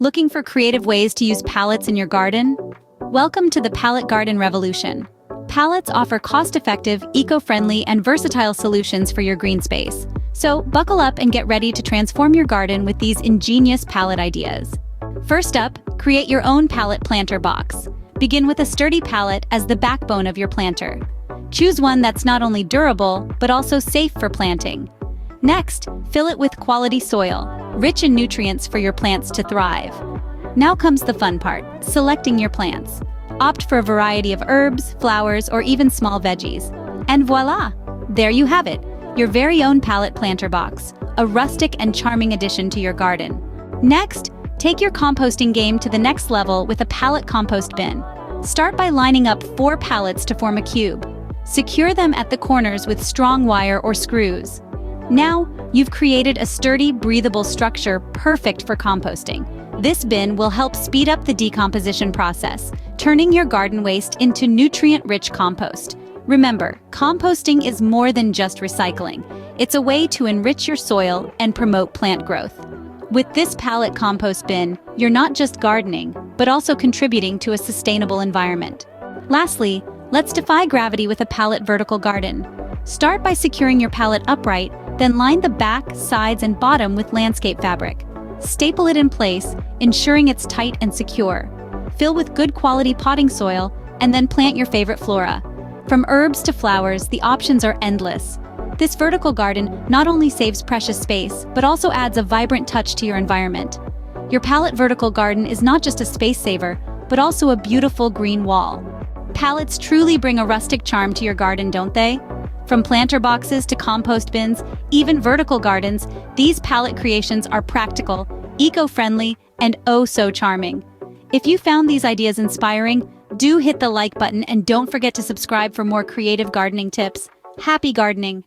Looking for creative ways to use pallets in your garden? Welcome to the pallet garden revolution. Pallets offer cost-effective, eco-friendly, and versatile solutions for your green space. So buckle up and get ready to transform your garden with these ingenious pallet ideas. First up, create your own pallet planter box. Begin with a sturdy pallet as the backbone of your planter. Choose one that's not only durable, but also safe for planting. Next, fill it with quality soil, rich in nutrients for your plants to thrive. Now comes the fun part, selecting your plants. Opt for a variety of herbs, flowers, or even small veggies. And voila! There you have it, your very own pallet planter box, a rustic and charming addition to your garden. Next, take your composting game to the next level with a pallet compost bin. Start by lining up 4 pallets to form a cube. Secure them at the corners with strong wire or screws. Now, you've created a sturdy, breathable structure perfect for composting. This bin will help speed up the decomposition process, turning your garden waste into nutrient-rich compost. Remember, composting is more than just recycling. It's a way to enrich your soil and promote plant growth. With this pallet compost bin, you're not just gardening, but also contributing to a sustainable environment. Lastly, let's defy gravity with a pallet vertical garden. Start by securing your pallet upright, then line the back, sides, and bottom with landscape fabric. Staple it in place, ensuring it's tight and secure. Fill with good quality potting soil, and then plant your favorite flora. From herbs to flowers, the options are endless. This vertical garden not only saves precious space, but also adds a vibrant touch to your environment. Your pallet vertical garden is not just a space saver, but also a beautiful green wall. Pallets truly bring a rustic charm to your garden, don't they? From planter boxes to compost bins, even vertical gardens, these pallet creations are practical, eco-friendly, and oh so charming. If you found these ideas inspiring, do hit the like button and don't forget to subscribe for more creative gardening tips. Happy gardening!